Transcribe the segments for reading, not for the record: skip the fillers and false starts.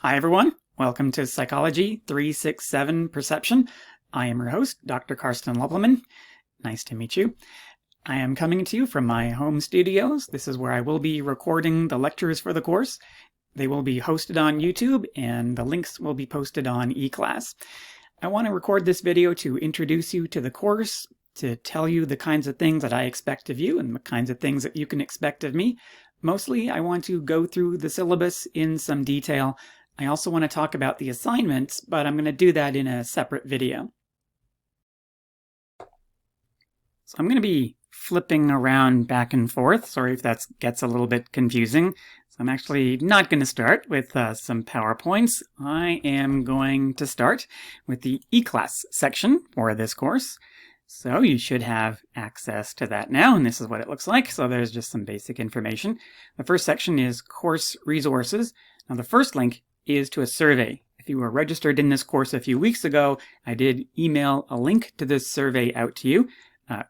Hi everyone, welcome to Psychology 367 Perception. I am your host, Dr. Karsten Luppelman. Nice to meet you. I am coming to you from my home studios. This is where I will be recording the lectures for the course. They will be hosted on YouTube and the links will be posted on eClass. I want to record this video to introduce you to the course, to tell you the kinds of things that I expect of you and the kinds of things that you can expect of me. Mostly, I want to go through the syllabus in some detail. I also want to talk about the assignments, but I'm going to do that in a separate video. So I'm going to be flipping around back and forth. Sorry if that gets a little bit confusing. So I'm actually not going to start with some PowerPoints. I am going to start with the eClass section for this course. So you should have access to that now, and this is what it looks like. So there's just some basic information. The first section is course resources. Now the first link is to a survey. If you were registered in this course a few weeks ago, I did email a link to this survey out to you.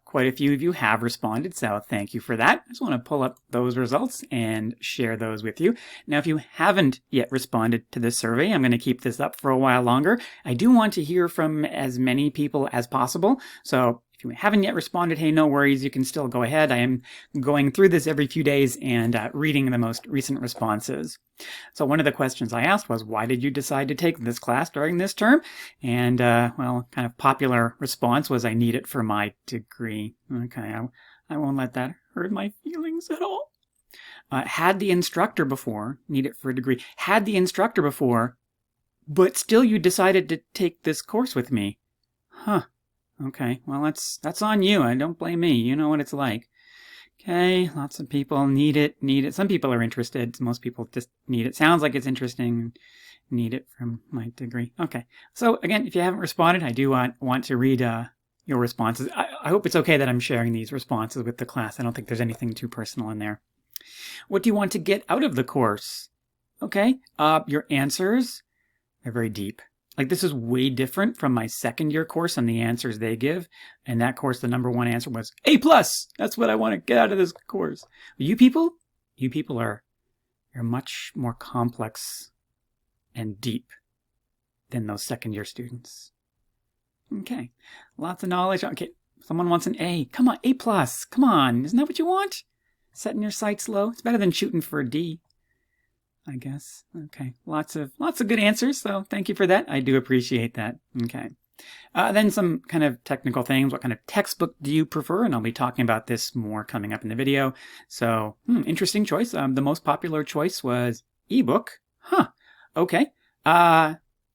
Quite a few of you have responded, so thank you for that. I just want to pull up those results and share those with you. Now, if you haven't yet responded to this survey, I'm going to keep this up for a while longer. I do want to hear from as many people as possible, so if you haven't yet responded, hey, no worries, you can still go ahead. I am going through this every few days and reading the most recent responses. So one of the questions I asked was, why did you decide to take this class during this term? And, well, kind of popular response was, I need it for my degree. Okay, I won't let that hurt my feelings at all. Had the instructor before, need it for a degree, had the instructor before, but still you decided to take this course with me. Huh. Okay, well, that's on you. I don't blame me. You know what it's like. Okay, lots of people need it. Some people are interested. Most people just need it. Sounds like it's interesting. Need it from my degree. Okay, so again, if you haven't responded, I do want to read your responses. I hope it's okay that I'm sharing these responses with the class. I don't think there's anything too personal in there. What do you want to get out of the course? Okay, your answers are very deep. Like, this is way different from my second year course and the answers they give. In that course, the number one answer was A+. That's what I want to get out of this course. You people are much more complex and deep than those second year students. Okay, lots of knowledge. Okay, someone wants an A. Come on, A+. Come on, isn't that what you want? Setting your sights low. It's better than shooting for a D, I guess. Okay, lots of good answers, so thank you for that. I do appreciate that. Okay. Then some kind of technical things. What kind of textbook do you prefer? And I'll be talking about this more coming up in the video. So, interesting choice. The most popular choice was ebook. Huh. Okay.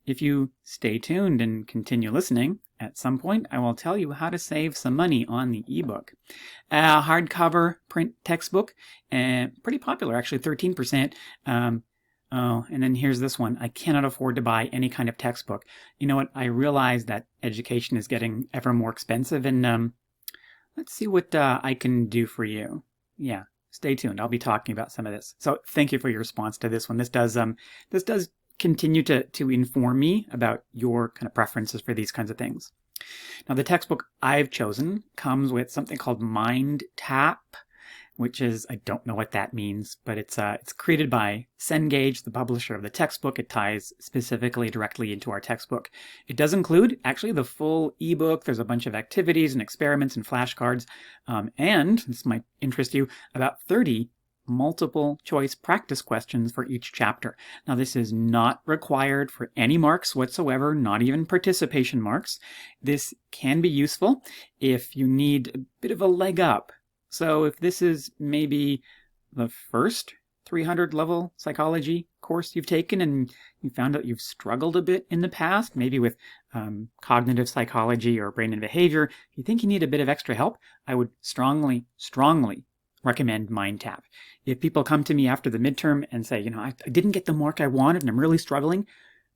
If you stay tuned and continue listening, at some point I will tell you how to save some money on the ebook. Hardcover print textbook, pretty popular actually, 13%. Oh, and then here's this one. I cannot afford to buy any kind of textbook. You know what? I realize that education is getting ever more expensive, and let's see what I can do for you. Yeah, stay tuned. I'll be talking about some of this. So thank you for your response to this one. This does continue to inform me about your kind of preferences for these kinds of things. Now, the textbook I've chosen comes with something called MindTap, which is, I don't know what that means, but it's created by Cengage, the publisher of the textbook. It ties specifically directly into our textbook. It does include actually the full ebook. There's a bunch of activities and experiments and flashcards, and this might interest you, about 30 multiple choice practice questions for each chapter. Now, this is not required for any marks whatsoever, not even participation marks. This can be useful if you need a bit of a leg up. So if this is maybe the first 300 level psychology course you've taken and you found out you've struggled a bit in the past, maybe with cognitive psychology or brain and behavior, if you think you need a bit of extra help, I would strongly recommend MindTap. If people come to me after the midterm and say, I didn't get the mark I wanted and I'm really struggling,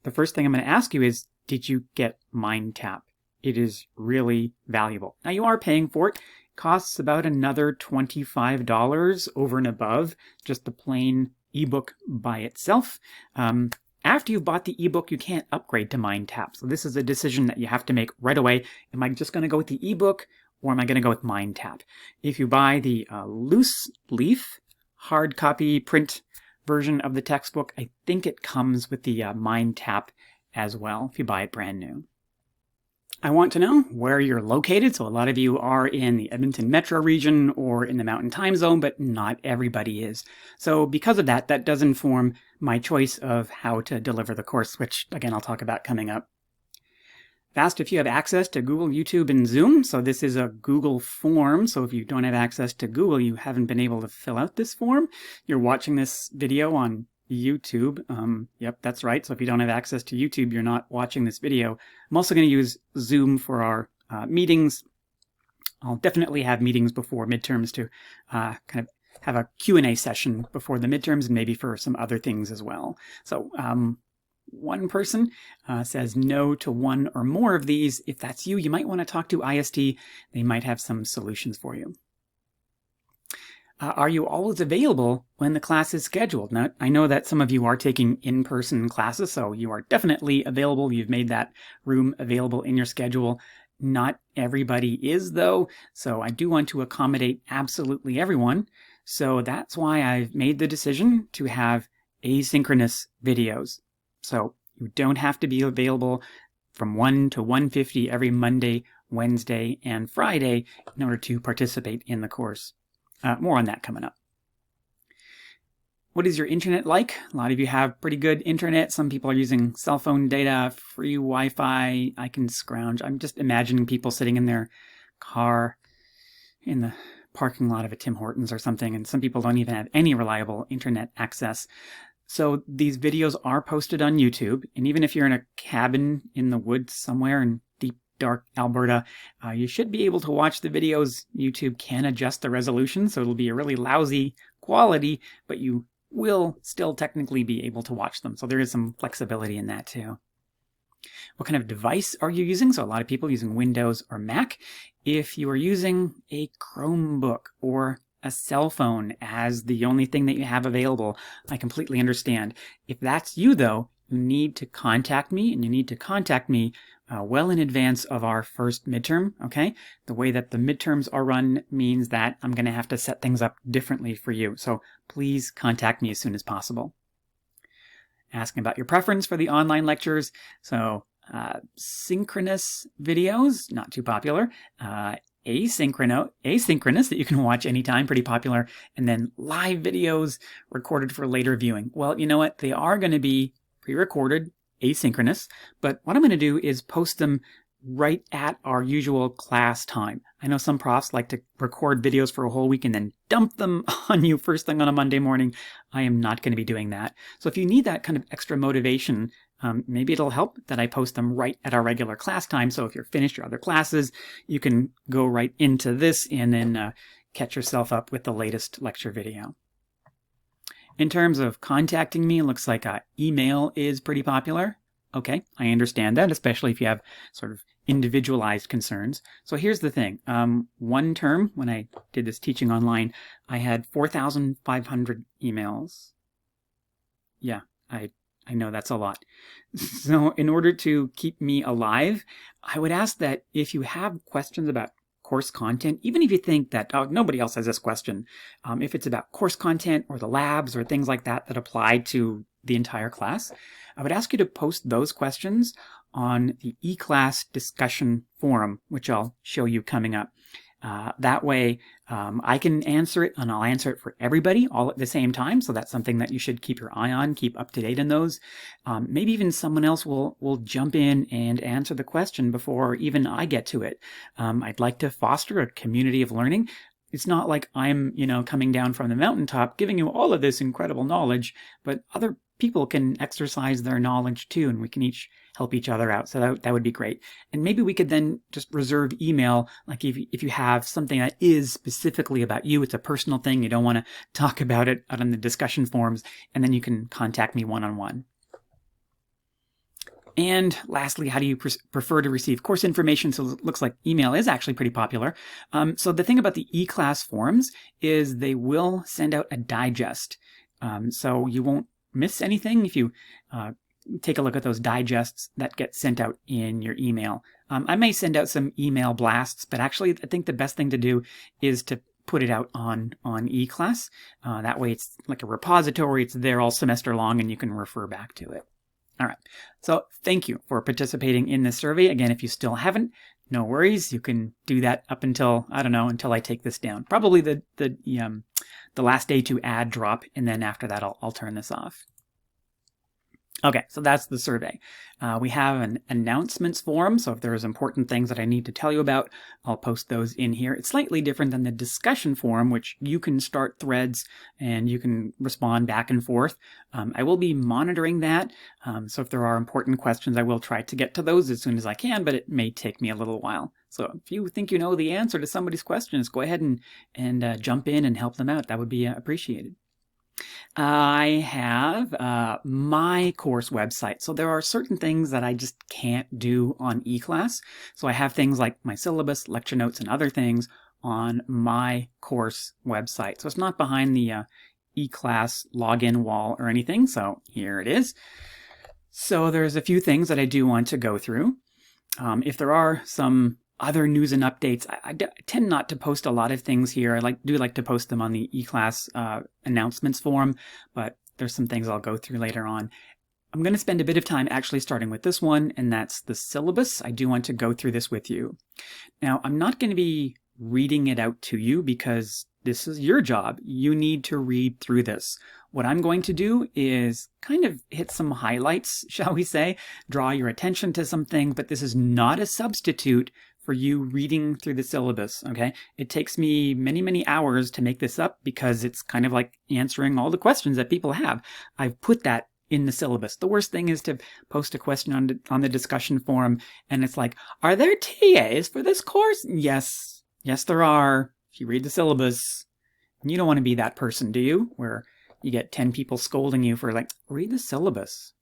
the first thing I'm going to ask you is, did you get MindTap? It is really valuable. Now, you are paying for it. Costs about another $25 over and above just the plain ebook by itself. After you've bought the ebook, you can't upgrade to MindTap. So this is a decision that you have to make right away. Am I just going to go with the ebook, or am I going to go with MindTap? If you buy the loose leaf hard copy print version of the textbook. I think it comes with the Mind Tap as well if you buy it brand new. I want to know where you're located. So a lot of you are in the Edmonton metro region or in the Mountain Time Zone, but not everybody is. So because of that, that does inform my choice of how to deliver the course, which again, I'll talk about coming up. I've asked if you have access to Google, YouTube, and Zoom. So this is a Google form. So if you don't have access to Google, you haven't been able to fill out this form. You're watching this video on YouTube. Yep, that's right. So if you don't have access to YouTube, you're not watching this video. I'm also going to use Zoom for our meetings. I'll definitely have meetings before midterms to kind of have a Q&A session before the midterms and maybe for some other things as well. So one person says no to one or more of these. If that's you, you might want to talk to IST. They might have some solutions for you. Are you always available when the class is scheduled? Now, I know that some of you are taking in-person classes, so you are definitely available. You've made that room available in your schedule. Not everybody is, though, so I do want to accommodate absolutely everyone. So that's why I've made the decision to have asynchronous videos. So you don't have to be available from 1 to 1:50 every Monday, Wednesday, and Friday in order to participate in the course. More on that coming up. What is your internet like? A lot of you have pretty good internet. Some people are using cell phone data, free Wi-Fi. I can scrounge. I'm just imagining people sitting in their car in the parking lot of a Tim Hortons or something, and some people don't even have any reliable internet access. So these videos are posted on YouTube, and even if you're in a cabin in the woods somewhere in deep, dark Alberta, you should be able to watch the videos. YouTube can adjust the resolution, so it'll be a really lousy quality, but you will still technically be able to watch them. So there is some flexibility in that too. What kind of device are you using? So a lot of people using Windows or Mac. If you are using a Chromebook or a cell phone as the only thing that you have available, I completely understand. If that's you though, you need to contact me, and you need to contact me well in advance of our first midterm, okay? The way that the midterms are run means that I'm going to have to set things up differently for you. So please contact me as soon as possible. Asking about your preference for the online lectures. So synchronous videos, not too popular. Asynchronous that you can watch anytime, pretty popular. And then live videos recorded for later viewing. Well, you know what? They are going to be pre-recorded, asynchronous, but what I'm going to do is post them right at our usual class time. I know some profs like to record videos for a whole week and then dump them on you first thing on a Monday morning. I am not going to be doing that. So if you need that kind of extra motivation, maybe it'll help that I post them right at our regular class time. So if you're finished your other classes, you can go right into this and then catch yourself up with the latest lecture video. In terms of contacting me, it looks like email is pretty popular. Okay, I understand that, especially if you have sort of individualized concerns. So here's the thing. One term, when I did this teaching online, I had 4,500 emails. Yeah, I know that's a lot. So in order to keep me alive, I would ask that if you have questions about course content, even if you think that nobody else has this question, if it's about course content or the labs or things like that that apply to the entire class, I would ask you to post those questions on the eClass discussion forum, which I'll show you coming up. That way I can answer it, and I'll answer it for everybody all at the same time. So that's something that you should keep your eye on, keep up to date in those. Maybe even someone else will jump in and answer the question before even I get to it. I'd like to foster a community of learning. It's not like I'm, coming down from the mountaintop giving you all of this incredible knowledge, but other people can exercise their knowledge too, and we can each help each other out. So that would be great. And maybe we could then just reserve email, like if you have something that is specifically about you, it's a personal thing, you don't want to talk about it out on the discussion forums, and then you can contact me one-on-one. And lastly, how do you prefer to receive course information? So it looks like email is actually pretty popular. So the thing about the eClass forums is they will send out a digest. So you won't miss anything if you take a look at those digests that get sent out in your email. I may send out some email blasts, but actually I think the best thing to do is to put it out on eClass. That way it's like a repository. It's there all semester long and you can refer back to it. All right. So thank you for participating in this survey. Again, if you still haven't, no worries. You can do that up until, I don't know, until I take this down. Probably the last day to add drop, and then after that I'll turn this off. Okay, so that's the survey. We have an announcements forum, so if there's important things that I need to tell you about, I'll post those in here. It's slightly different than the discussion forum, which you can start threads and you can respond back and forth. I will be monitoring that, so if there are important questions, I will try to get to those as soon as I can, but it may take me a little while. So if you think you know the answer to somebody's questions, go ahead and jump in and help them out. That would be appreciated. I have my course website. So there are certain things that I just can't do on eClass. So I have things like my syllabus, lecture notes, and other things on my course website. So it's not behind the eClass login wall or anything. So here it is. So there's a few things that I do want to go through. If there are some other news and updates, I tend not to post a lot of things here. I do like to post them on the eClass announcements forum, but there's some things I'll go through later on. I'm going to spend a bit of time actually starting with this one, and that's the syllabus. I do want to go through this with you. Now, I'm not going to be reading it out to you because this is your job. You need to read through this. What I'm going to do is kind of hit some highlights, shall we say, draw your attention to some things, but this is not a substitute for you reading through the syllabus, okay? It takes me many, many hours to make this up because it's kind of like answering all the questions that people have. I've put that in the syllabus. The worst thing is to post a question on the discussion forum and it's like, are there TAs for this course? Yes. Yes, there are. If you read the syllabus, you don't want to be that person, do you? Where you get 10 people scolding you for like, read the syllabus.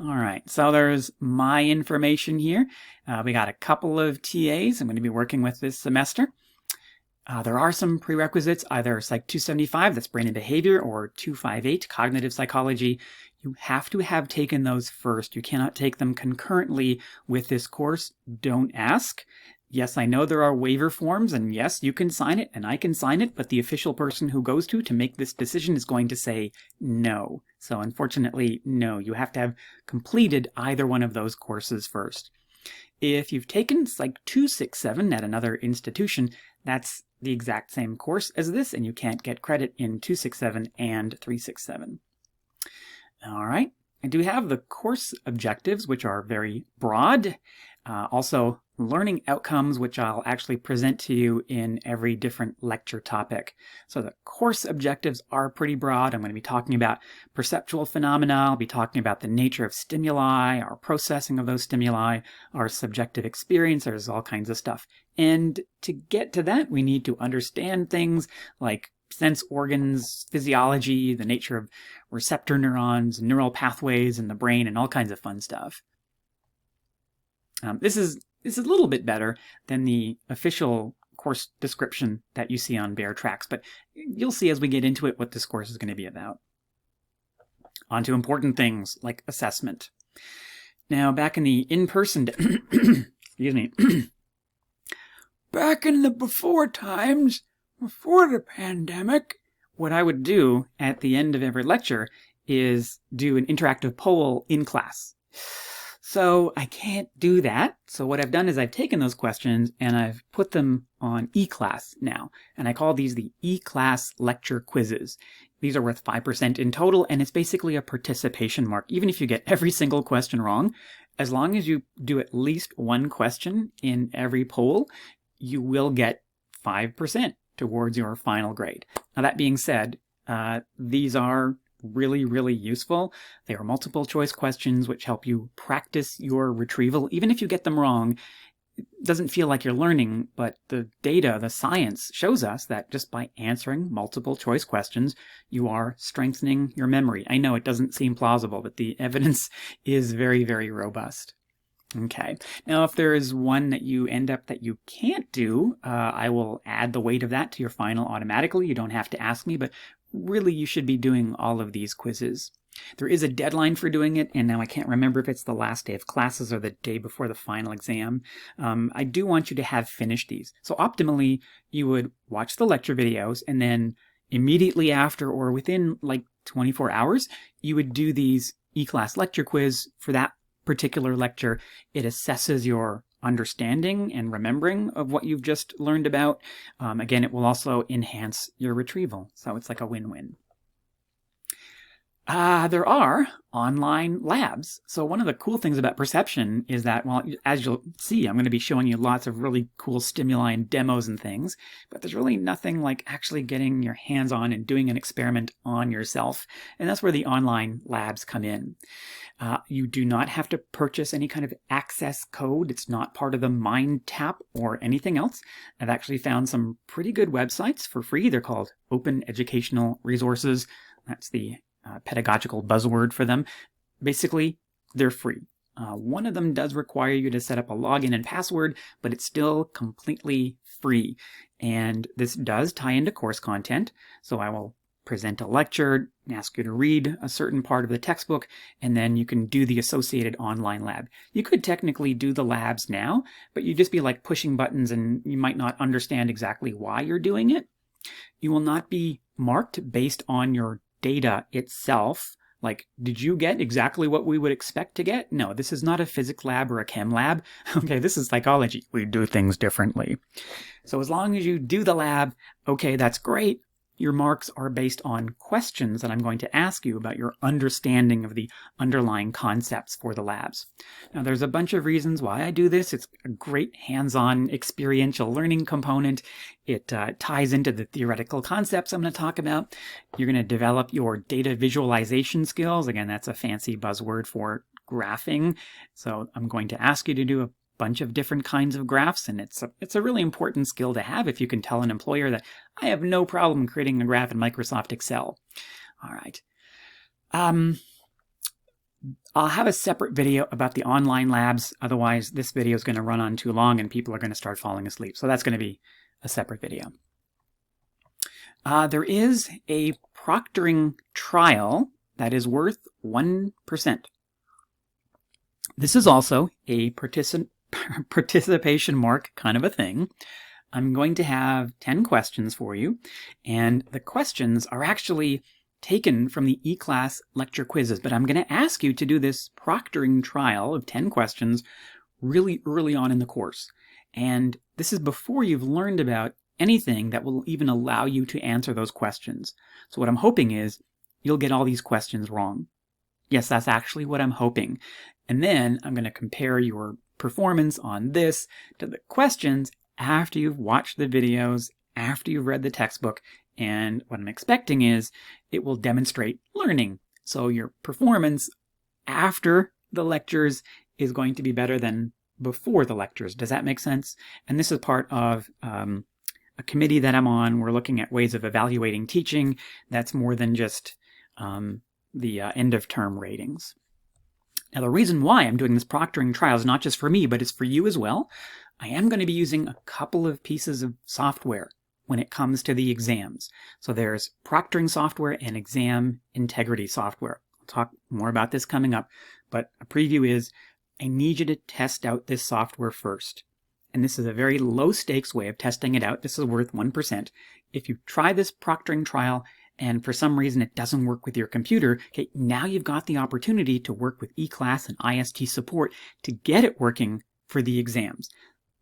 All right, so there's my information here. We got a couple of TAs I'm going to be working with this semester. There are some prerequisites, either Psych 275, that's brain and behavior, or 258, cognitive psychology. You have to have taken those first. You cannot take them concurrently with this course. Don't ask. Yes, I know there are waiver forms, and yes, you can sign it, and I can sign it, but the official person who goes to make this decision is going to say no. So unfortunately, no. You have to have completed either one of those courses first. If you've taken Psych 267 at another institution, that's the exact same course as this, and you can't get credit in 267 and 367. All right. I do have the course objectives, which are very broad. Also, learning outcomes, which I'll actually present to you in every different lecture topic. So the course objectives are pretty broad. I'm going to be talking about perceptual phenomena. I'll be talking about the nature of stimuli, our processing of those stimuli, our subjective experience. There's all kinds of stuff. And to get to that, we need to understand things like sense organs, physiology, the nature of receptor neurons, neural pathways in the brain, and all kinds of fun stuff. This is a little bit better than the official course description that you see on Bear Tracks, but you'll see as we get into it what this course is going to be about. On to important things like assessment. Now, back in the in-person, excuse me, back in the before times, before the pandemic, what I would do at the end of every lecture is do an interactive poll in class. So I can't do that. So what I've done is I've taken those questions and I've put them on eClass now. And I call these the eClass lecture quizzes. These are worth 5% in total, and it's basically a participation mark. Even if you get every single question wrong, as long as you do at least one question in every poll, you will get 5% towards your final grade. Now that being said, these are really, really useful. They are multiple choice questions which help you practice your retrieval. Even if you get them wrong, it doesn't feel like you're learning, but the data, the science shows us that just by answering multiple choice questions, you are strengthening your memory. I know it doesn't seem plausible, but the evidence is very, very robust. Okay, now if there is one that you end up that you can't do, I will add the weight of that to your final automatically. You don't have to ask me, but really you should be doing all of these quizzes. There is a deadline for doing it, and now I can't remember if it's the last day of classes or the day before the final exam. I do want you to have finished these. So optimally, you would watch the lecture videos, and then immediately after or within like 24 hours, you would do these e-class lecture quiz for that particular lecture. It assesses your understanding and remembering of what you've just learned about. Again, it will also enhance your retrieval. So it's like a win-win. There are online labs. So one of the cool things about perception is that, well, as you'll see, I'm going to be showing you lots of really cool stimuli and demos and things, but there's really nothing like actually getting your hands on and doing an experiment on yourself. And that's where the online labs come in. You do not have to purchase any kind of access code. It's not part of the Mind Tap or anything else. I've actually found some pretty good websites for free. They're called Open Educational Resources. That's the pedagogical buzzword for them. Basically, they're free. One of them does require you to set up a login and password, but it's still completely free. And this does tie into course content. So I will present a lecture, ask you to read a certain part of the textbook, and then you can do the associated online lab. You could technically do the labs now, but you'd just be like pushing buttons and you might not understand exactly why you're doing it. You will not be marked based on your data itself. Like, did you get exactly what we would expect to get? No, this is not a physics lab or a chem lab. Okay, this is psychology. We do things differently. So as long as you do the lab, okay, that's great. Your marks are based on questions that I'm going to ask you about your understanding of the underlying concepts for the labs. Now, there's a bunch of reasons why I do this. It's a great hands-on experiential learning component. It ties into the theoretical concepts I'm going to talk about. You're going to develop your data visualization skills. Again, that's a fancy buzzword for graphing. So I'm going to ask you to do a bunch of different kinds of graphs, and it's a really important skill to have if you can tell an employer that I have no problem creating a graph in Microsoft Excel. All right. I'll have a separate video about the online labs. Otherwise, this video is going to run on too long and people are going to start falling asleep. So that's going to be a separate video. There is a proctoring trial that is worth 1%. This is also a participation mark kind of a thing. I'm going to have 10 questions for you, and the questions are actually taken from the e-class lecture quizzes, but I'm going to ask you to do this proctoring trial of 10 questions really early on in the course. And this is before you've learned about anything that will even allow you to answer those questions. So what I'm hoping is you'll get all these questions wrong. Yes, that's actually what I'm hoping. And then I'm going to compare your performance on this to the questions after you've watched the videos, after you've read the textbook, and what I'm expecting is it will demonstrate learning. So your performance after the lectures is going to be better than before the lectures. Does that make sense? And this is part of a committee that I'm on. We're looking at ways of evaluating teaching. That's more than just the end of term ratings. Now, the reason why I'm doing this proctoring trial is not just for me, but it's for you as well. I am going to be using a couple of pieces of software when it comes to the exams. So there's proctoring software and exam integrity software. I'll talk more about this coming up, but a preview is I need you to test out this software first. And this is a very low stakes way of testing it out. This is worth 1%. If you try this proctoring trial and for some reason it doesn't work with your computer, okay, now you've got the opportunity to work with eClass and IST support to get it working for the exams.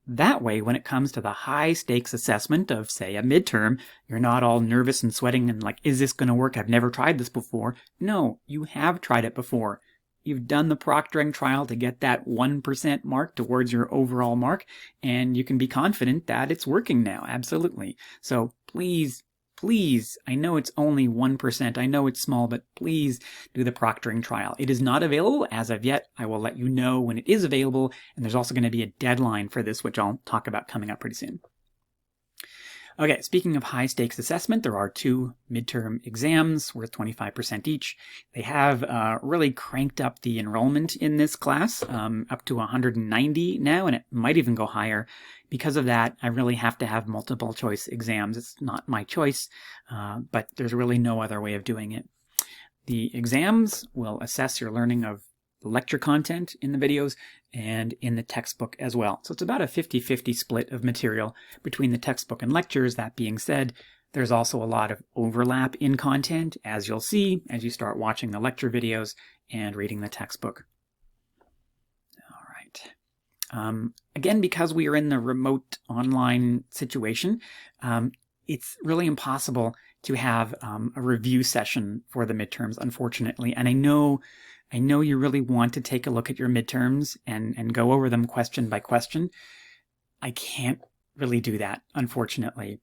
That way, when it comes to the high stakes assessment of, say, a midterm, you're not all nervous and sweating and like, is this going to work? I've never tried this before. No, you have tried it before. You've done the proctoring trial to get that 1% mark towards your overall mark, and you can be confident that it's working now. Absolutely. So please, I know it's only 1%. I know it's small, but please do the proctoring trial. It is not available as of yet. I will let you know when it is available, and there's also going to be a deadline for this, which I'll talk about coming up pretty soon. Okay, speaking of high-stakes assessment, there are 2 midterm exams worth 25% each. They have really cranked up the enrollment in this class up to 190 now, and it might even go higher. Because of that, I really have to have multiple choice exams. It's not my choice, but there's really no other way of doing it. The exams will assess your learning of the lecture content in the videos and in the textbook as well. So it's about a 50-50 split of material between the textbook and lectures. That being said, there's also a lot of overlap in content, as you'll see as you start watching the lecture videos and reading the textbook. All right. Again, because we are in the remote online situation, it's really impossible to have a review session for the midterms, unfortunately. And I know you really want to take a look at your midterms and go over them question by question. I can't really do that, unfortunately.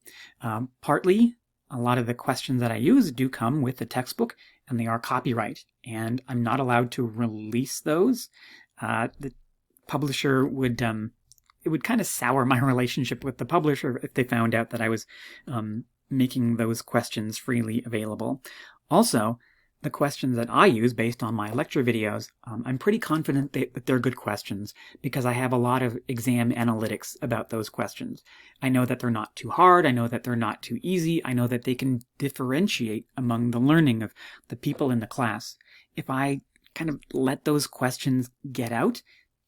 Partly, a lot of the questions that I use do come with the textbook, and they are copyright, and I'm not allowed to release those. The publisher would it would kind of sour my relationship with the publisher if they found out that I was making those questions freely available. Also, the questions that I use based on my lecture videos, I'm pretty confident that they're good questions because I have a lot of exam analytics about those questions. I know that they're not too hard. I know that they're not too easy. I know that they can differentiate among the learning of the people in the class. If I kind of let those questions get out,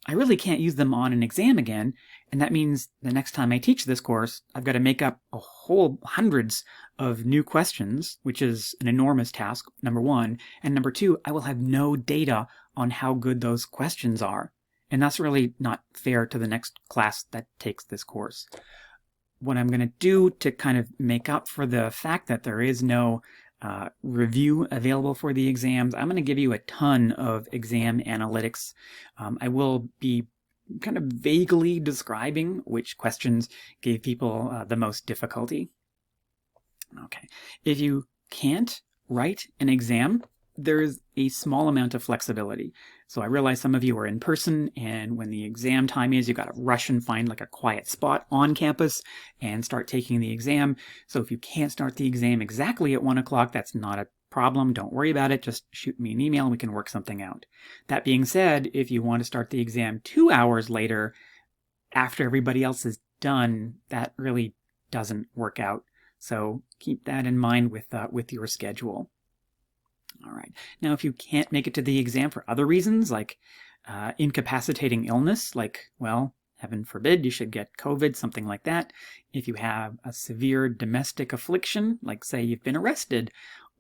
I really can't use them on an exam again, and that means the next time I teach this course, I've got to make up a whole hundreds of new questions, which is an enormous task, number one, and number two, I will have no data on how good those questions are, and that's really not fair to the next class that takes this course. What I'm going to do to kind of make up for the fact that there is no review available for the exams, I'm going to give you a ton of exam analytics. I will be kind of vaguely describing which questions gave people the most difficulty. Okay, if you can't write an exam, there's a small amount of flexibility. So I realize some of you are in person, and when the exam time is, you got to rush and find like a quiet spot on campus and start taking the exam. So if you can't start the exam exactly at 1 o'clock, that's not a problem. Don't worry about it. Just shoot me an email and we can work something out. That being said, if you want to start the exam 2 hours later, after everybody else is done, that really doesn't work out. So keep that in mind with your schedule. All right. Now, if you can't make it to the exam for other reasons, like incapacitating illness, like, well, heaven forbid you should get COVID, something like that. If you have a severe domestic affliction, like say you've been arrested,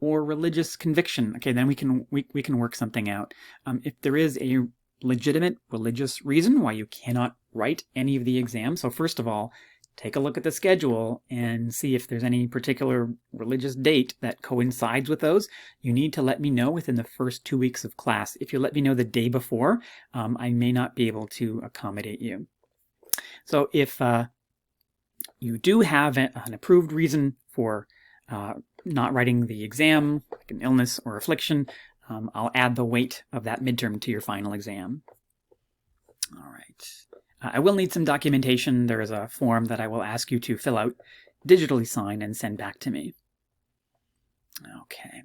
or religious conviction, okay, then we can work something out. If there is a legitimate religious reason why you cannot write any of the exams, so first of all, take a look at the schedule and see if there's any particular religious date that coincides with those. You need to let me know within the first 2 weeks of class. If you let me know the day before, I may not be able to accommodate you. So if you do have an approved reason for not writing the exam, like an illness or affliction, I'll add the weight of that midterm to your final exam. All right. I will need some documentation. There is a form that I will ask you to fill out, digitally sign, and send back to me. Okay.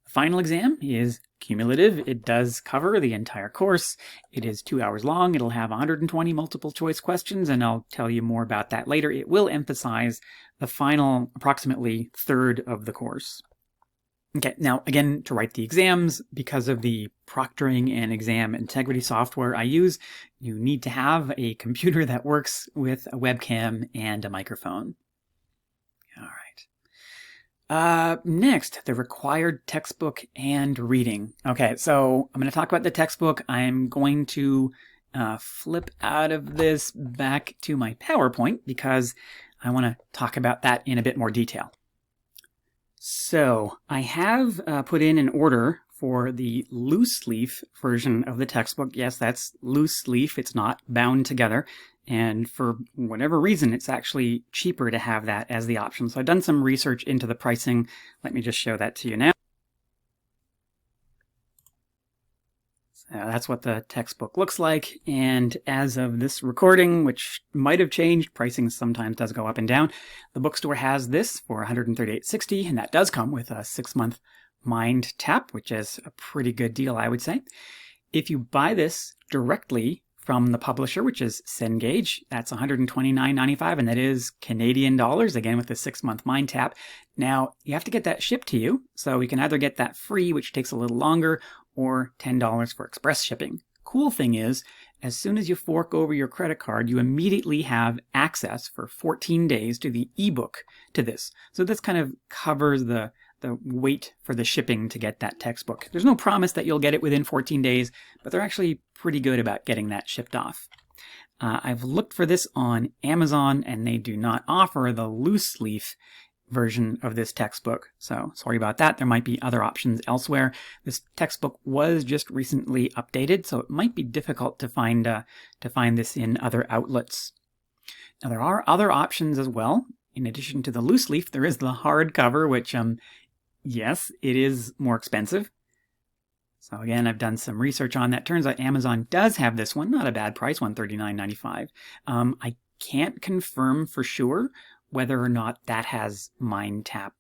The final exam is cumulative. It does cover the entire course. It is 2 hours long. It'll have 120 multiple choice questions, and I'll tell you more about that later. It will emphasize the final approximately third of the course. Okay, now again, to write the exams, because of the proctoring and exam integrity software I use, you need to have a computer that works with a webcam and a microphone. All right. Next, the required textbook and reading. Okay, so I'm going to talk about the textbook. I'm going to flip out of this back to my PowerPoint because I want to talk about that in a bit more detail. So I have put in an order for the loose leaf version of the textbook. Yes, that's loose leaf. It's not bound together. And for whatever reason, it's actually cheaper to have that as the option. So I've done some research into the pricing. Let me just show that to you now. That's what the textbook looks like, and as of this recording, which might have changed, pricing sometimes does go up and down. The bookstore has this for $138.60, and that does come with a 6-month Mind Tap, which is a pretty good deal, I would say. If you buy this directly from the publisher, which is Cengage. That's $129.95, and that is Canadian dollars, again with the 6-month MindTap. Now, you have to get that shipped to you, so you can either get that free, which takes a little longer, or $10 for express shipping. Cool thing is, as soon as you fork over your credit card, you immediately have access for 14 days to the ebook to this. So this kind of covers the wait for the shipping to get that textbook. There's no promise that you'll get it within 14 days, but they're actually pretty good about getting that shipped off. I've looked for this on Amazon, and they do not offer the loose leaf version of this textbook. So sorry about that. There might be other options elsewhere. This textbook was just recently updated, so it might be difficult to find this in other outlets. Now there are other options as well. In addition to the loose leaf, there is the hardcover, which yes, it is more expensive. So again, I've done some research on that. Turns out Amazon does have this one. Not a bad price, $139.95. I can't confirm for sure whether or not that has MindTap.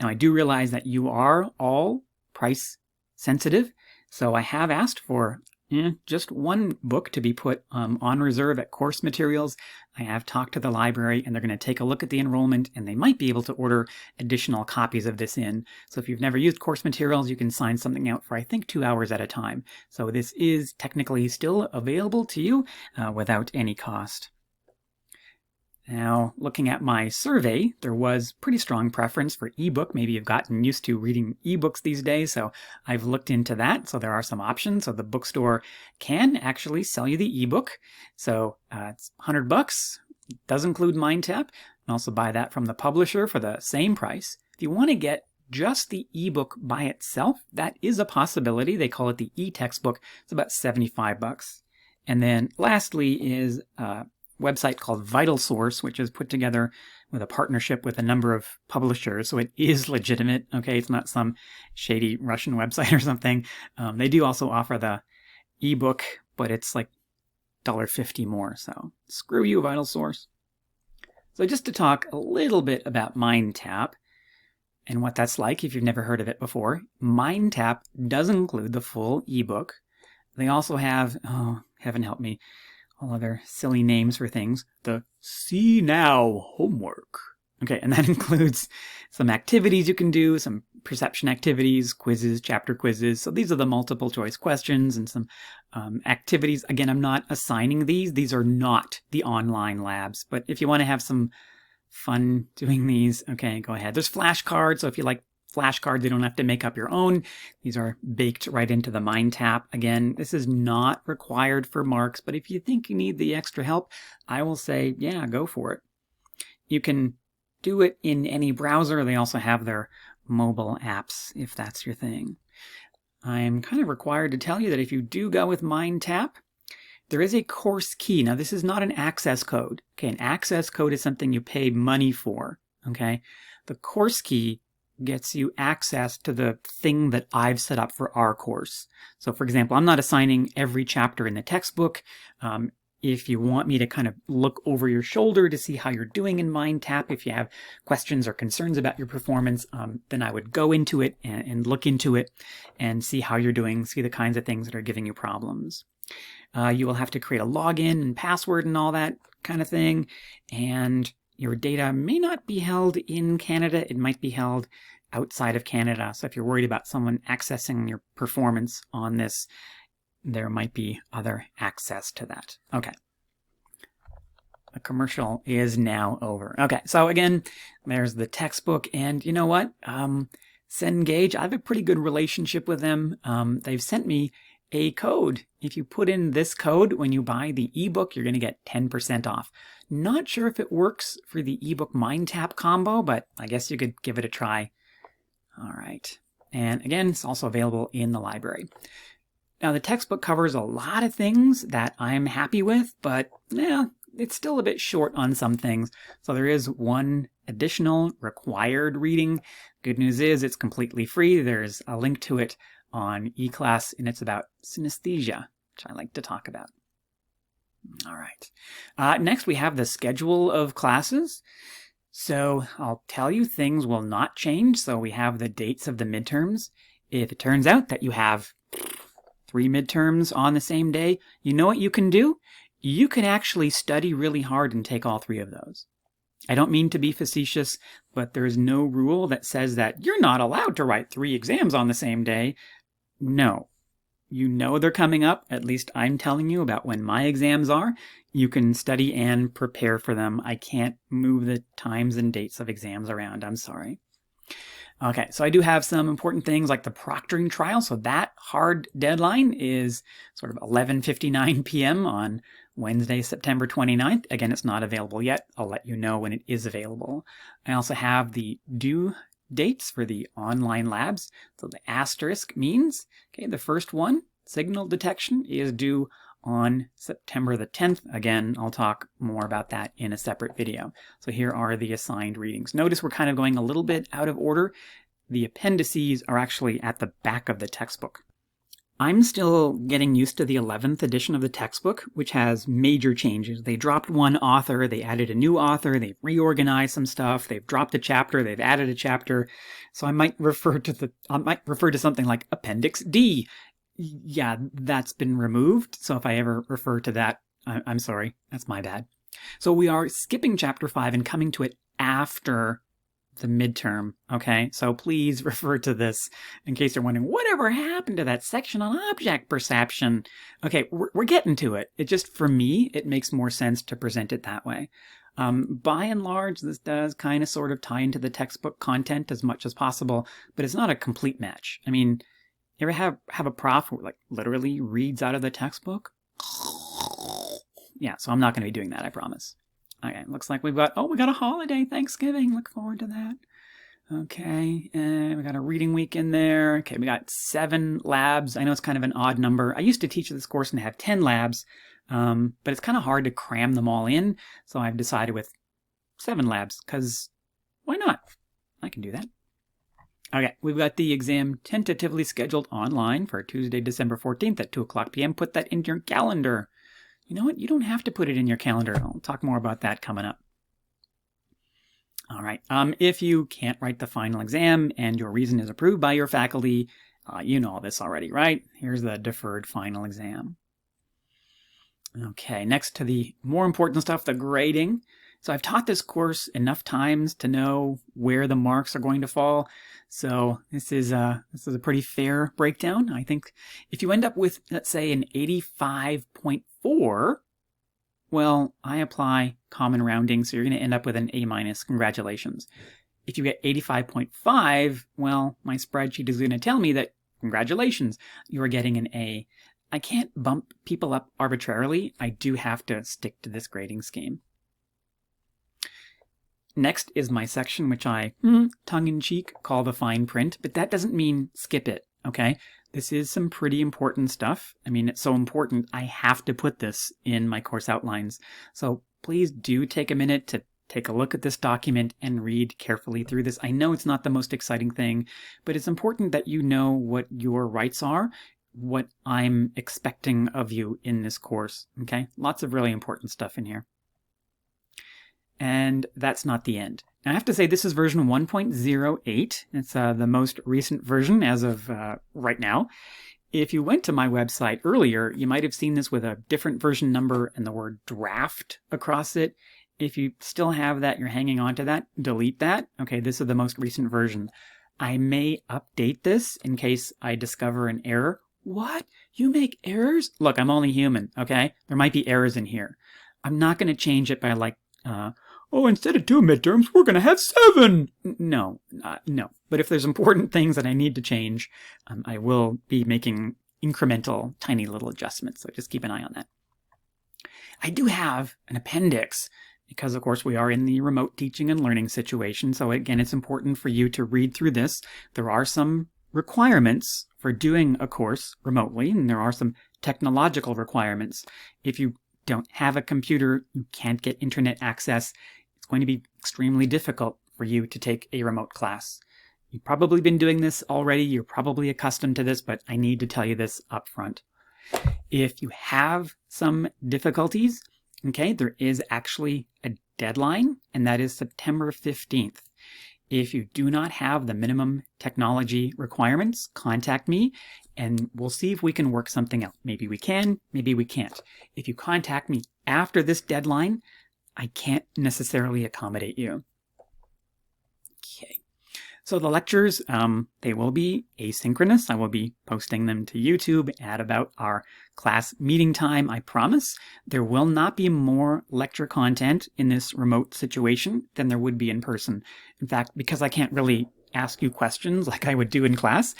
Now, I do realize that you are all price sensitive, so I have asked for just one book to be put on reserve at Course Materials. I have talked to the library, and they're going to take a look at the enrollment, and they might be able to order additional copies of this in. So if you've never used Course Materials, you can sign something out for, I think, 2 hours at a time. So this is technically still available to you without any cost. Now, looking at my survey, there was pretty strong preference for ebook. Maybe you've gotten used to reading ebooks these days, so I've looked into that. So there are some options. So the bookstore can actually sell you the ebook. So it's $100. It does include MindTap. You can also buy that from the publisher for the same price. If you want to get just the ebook by itself, that is a possibility. They call it the e-textbook. It's about $75. And then lastly is website called VitalSource, which is put together with a partnership with a number of publishers, so it is legitimate. Okay, it's not some shady Russian website or something. They do also offer the ebook, but it's like $1.50 more. So screw you, VitalSource. So just to talk a little bit about MindTap and what that's like, if you've never heard of it before, MindTap does include the full ebook. They also have, oh, heaven help me, all other silly names for things. The See Now homework. Okay, and that includes some activities you can do, some perception activities, quizzes, chapter quizzes. So these are the multiple choice questions and some activities. Again, I'm not assigning these. These are not the online labs. But if you want to have some fun doing these, okay, go ahead. There's flashcards, so if you like flashcards, you don't have to make up your own. These are baked right into the MindTap. Again, this is not required for marks, but if you think you need the extra help, I will say, yeah, go for it. You can do it in any browser. They also have their mobile apps, if that's your thing. I'm kind of required to tell you that if you do go with MindTap, there is a course key. Now, this is not an access code. Okay, an access code is something you pay money for. Okay, the course key gets you access to the thing that I've set up for our course. So for example, I'm not assigning every chapter in the textbook. If you want me to kind of look over your shoulder to see how you're doing in MindTap, if you have questions or concerns about your performance, then I would go into it and look into it and see how you're doing, see the kinds of things that are giving you problems. You will have to create a login and password and all that kind of thing. And your data may not be held in Canada. It might be held outside of Canada. So if you're worried about someone accessing your performance on this, there might be other access to that. Okay. The commercial is now over. Okay, so again, there's the textbook. And you know what? Cengage, I have a pretty good relationship with them. They've sent me a code. If you put in this code when you buy the ebook, you're going to get 10% off. Not sure if it works for the ebook MindTap combo, but I guess you could give it a try. All right. And again, it's also available in the library. Now, the textbook covers a lot of things that I'm happy with, but it's still a bit short on some things. So there is one additional required reading. Good news is it's completely free. There's a link to it on eClass, and it's about synesthesia, which I like to talk about. All right. Next, we have the schedule of classes. So I'll tell you, things will not change. So we have the dates of the midterms. If it turns out that you have 3 midterms on the same day, you know what you can do? You can actually study really hard and take all 3 of those. I don't mean to be facetious, but there is no rule that says that you're not allowed to write 3 exams on the same day. No. You know they're coming up. At least I'm telling you about when my exams are. You can study and prepare for them. I can't move the times and dates of exams around. I'm sorry. Okay, so I do have some important things like the proctoring trial. So that hard deadline is sort of 11:59 p.m. on Wednesday, September 29th. Again, it's not available yet. I'll let you know when it is available. I also have the due dates for the online labs. So the asterisk means, okay, the first one, signal detection, is due on September the 10th. Again, I'll talk more about that in a separate video. So here are the assigned readings. Notice we're kind of going a little bit out of order. The appendices are actually at the back of the textbook. I'm still getting used to the 11th edition of the textbook, which has major changes. They dropped one author, they added a new author, they've reorganized some stuff, they've dropped a chapter, they've added a chapter. So I might refer to something like Appendix D. Yeah, that's been removed. So if I ever refer to that, I'm sorry. That's my bad. So we are skipping chapter 5 and coming to it after the midterm, okay? So please refer to this in case you're wondering, whatever happened to that section on object perception? Okay, we're getting to it. It just, for me, it makes more sense to present it that way. By and large, this does kind of sort of tie into the textbook content as much as possible, but it's not a complete match. I mean, you ever have a prof who like literally reads out of the textbook? Yeah, so I'm not going to be doing that, I promise. Okay, looks like we got a holiday, Thanksgiving. Look forward to that. Okay, and we got a reading week in there. Okay, we got 7 labs. I know it's kind of an odd number. I used to teach this course and have 10 labs, but it's kind of hard to cram them all in. So I've decided with 7 labs, because why not? I can do that. Okay, we've got the exam tentatively scheduled online for Tuesday, December 14th at 2 o'clock p.m. Put that into your calendar. You know what? You don't have to put it in your calendar. I'll talk more about that coming up. All right. If you can't write the final exam and your reason is approved by your faculty, you know all this already, right? Here's the deferred final exam. Okay, next to the more important stuff, the grading. So I've taught this course enough times to know where the marks are going to fall. So this is a pretty fair breakdown. I think if you end up with, let's say, an 85.4, well, I apply common rounding, so you're going to end up with an A-. Congratulations. If you get 85.5, well, my spreadsheet is going to tell me that, congratulations, you are getting an A. I can't bump people up arbitrarily. I do have to stick to this grading scheme. Next is my section, which I, tongue-in-cheek, call the fine print, but that doesn't mean skip it, okay? This is some pretty important stuff. I mean, it's so important, I have to put this in my course outlines. So please do take a minute to take a look at this document and read carefully through this. I know it's not the most exciting thing, but it's important that you know what your rights are, what I'm expecting of you in this course, okay? Lots of really important stuff in here. And that's not the end. Now, I have to say this is version 1.08. It's the most recent version as of right now. If you went to my website earlier, you might have seen this with a different version number and the word draft across it. If you still have that, you're hanging on to that, delete that. Okay, this is the most recent version. I may update this in case I discover an error. What? You make errors? Look, I'm only human, okay? There might be errors in here. I'm not going to change it by like, instead of 2 midterms, we're going to have 7. No. But if there's important things that I need to change, I will be making incremental, tiny little adjustments. So just keep an eye on that. I do have an appendix because, of course, we are in the remote teaching and learning situation. So again, it's important for you to read through this. There are some requirements for doing a course remotely, and there are some technological requirements. If you don't have a computer, you can't get internet access, it's going to be extremely difficult for you to take a remote class. You've probably been doing this already, you're probably accustomed to this, but I need to tell you this up front. If you have some difficulties, okay, there is actually a deadline, and that is September 15th. If you do not have the minimum technology requirements, contact me and we'll see if we can work something out. Maybe we can, maybe we can't. If you contact me after this deadline, I can't necessarily accommodate you. Okay. So the lectures, they will be asynchronous. I will be posting them to YouTube at about our class meeting time, I promise. There will not be more lecture content in this remote situation than there would be in person. In fact, because I can't really ask you questions like I would do in class,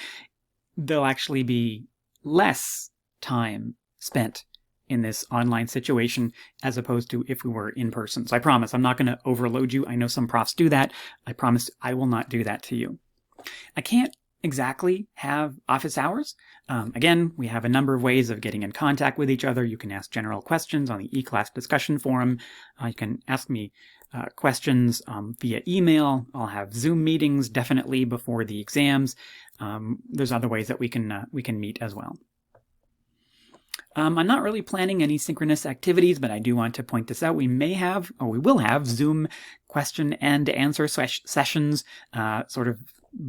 there'll actually be less time spent in this online situation as opposed to if we were in person. So I promise I'm not going to overload you. I know some profs do that. I promise I will not do that to you. I can't exactly have office hours. Again, we have a number of ways of getting in contact with each other. You can ask general questions on the eClass discussion forum. You can ask me questions via email. I'll have Zoom meetings definitely before the exams. There's other ways that we can meet as well. I'm not really planning any synchronous activities, but I do want to point this out. We will have Zoom question and answer sessions sort of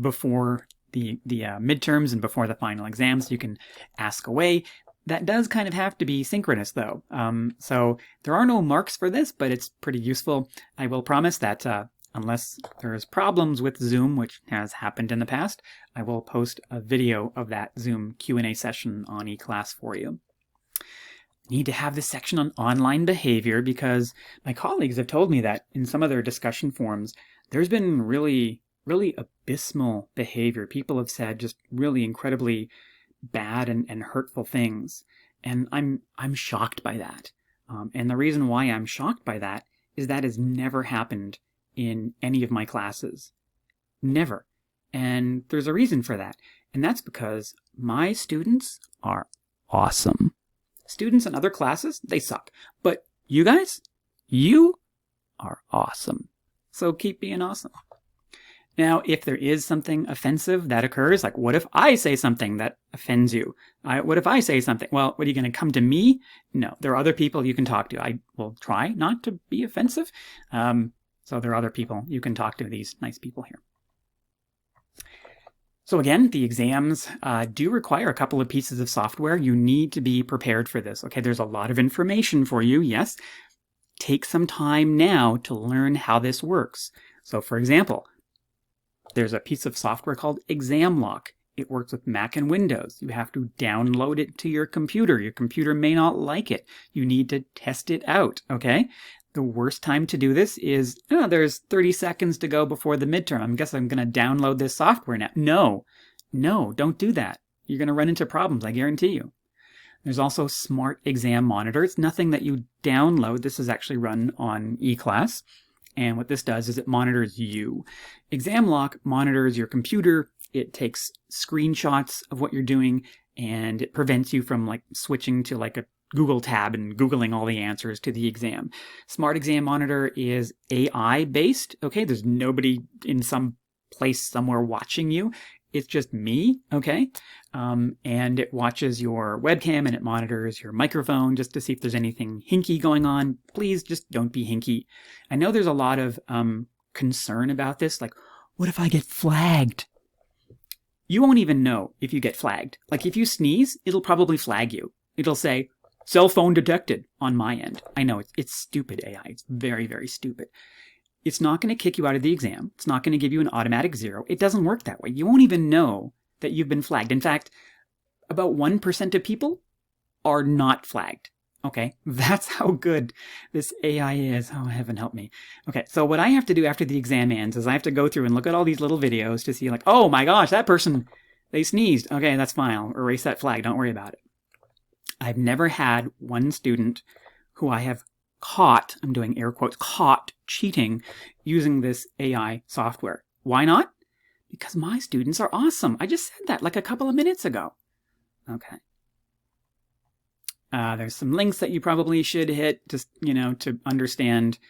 before the midterms and before the final exams. You can ask away. That does kind of have to be synchronous, though. So there are no marks for this, but it's pretty useful. I will promise that unless there's problems with Zoom, which has happened in the past, I will post a video of that Zoom Q&A session on eClass for you. Need to have this section on online behavior because my colleagues have told me that in some of their discussion forums, there's been really abysmal behavior. People have said just really incredibly bad and hurtful things. And I'm shocked by that. And the reason why I'm shocked by that is that has never happened in any of my classes. Never. And there's a reason for that. And that's because my students are awesome. Students in other classes, they suck. But you guys, you are awesome. So keep being awesome. Now, if there is something offensive that occurs, like what if I say something that offends you? What if I say something? Well, what are you going to come to me? No, there are other people you can talk to. I will try not to be offensive. So there are other people you can talk to, these nice people here. So again, the exams do require a couple of pieces of software. You need to be prepared for this. Okay, there's a lot of information for you, yes. Take some time now to learn how this works. So for example, there's a piece of software called ExamLock. It works with Mac and Windows. You have to download it to your computer. Your computer may not like it. You need to test it out, okay? The worst time to do this is, there's 30 seconds to go before the midterm. I guess I'm going to download this software now. No, don't do that. You're going to run into problems, I guarantee you. There's also Smart Exam Monitor. It's nothing that you download. This is actually run on eClass. And what this does is it monitors you. ExamLock monitors your computer. It takes screenshots of what you're doing, and it prevents you from switching to a Google tab and Googling all the answers to the exam. Smart Exam Monitor is AI based. Okay, there's nobody in some place somewhere watching you. It's just me, okay? And it watches your webcam and it monitors your microphone just to see if there's anything hinky going on. Please just don't be hinky. I know there's a lot of concern about this. What if I get flagged? You won't even know if you get flagged. If you sneeze, it'll probably flag you. It'll say, cell phone detected on my end. I know it's stupid AI. It's very, very stupid. It's not going to kick you out of the exam. It's not going to give you an automatic 0. It doesn't work that way. You won't even know that you've been flagged. In fact, about 1% of people are not flagged. Okay, that's how good this AI is. Oh, heaven help me. Okay, so what I have to do after the exam ends is I have to go through and look at all these little videos to see oh my gosh, that person, they sneezed. Okay, that's fine. I'll erase that flag. Don't worry about it. I've never had one student who I have caught, I'm doing air quotes, caught cheating using this AI software. Why not? Because my students are awesome. I just said that a couple of minutes ago. Okay. There's some links that you probably should hit just, to understand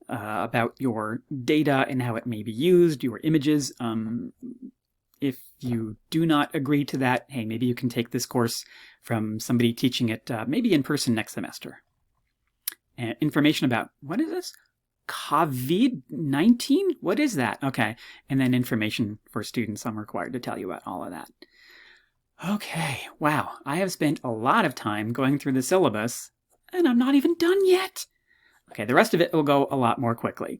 about your data and how it may be used, your images. If you do not agree to that, hey, maybe you can take this course from somebody teaching it maybe in person next semester. And information about, what is this? COVID-19? What is that? Okay. And then information for students. I'm required to tell you about all of that. Okay. Wow. I have spent a lot of time going through the syllabus, and I'm not even done yet. Okay. The rest of it will go a lot more quickly.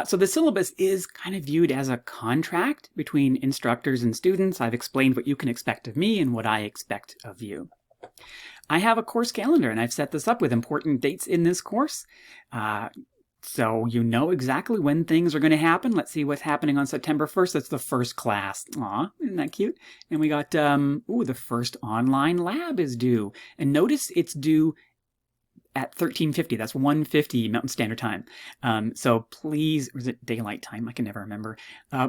So the syllabus is kind of viewed as a contract between instructors and students. I've explained what you can expect of me and what I expect of you. I have a course calendar, and I've set this up with important dates in this course. So you know exactly when things are going to happen. Let's see what's happening on September 1st. That's the first class. Aw, isn't that cute? And we got, the first online lab is due. And notice it's due at 13:50. That's 1:50 Mountain Standard Time. So please, or is it daylight time? I can never remember.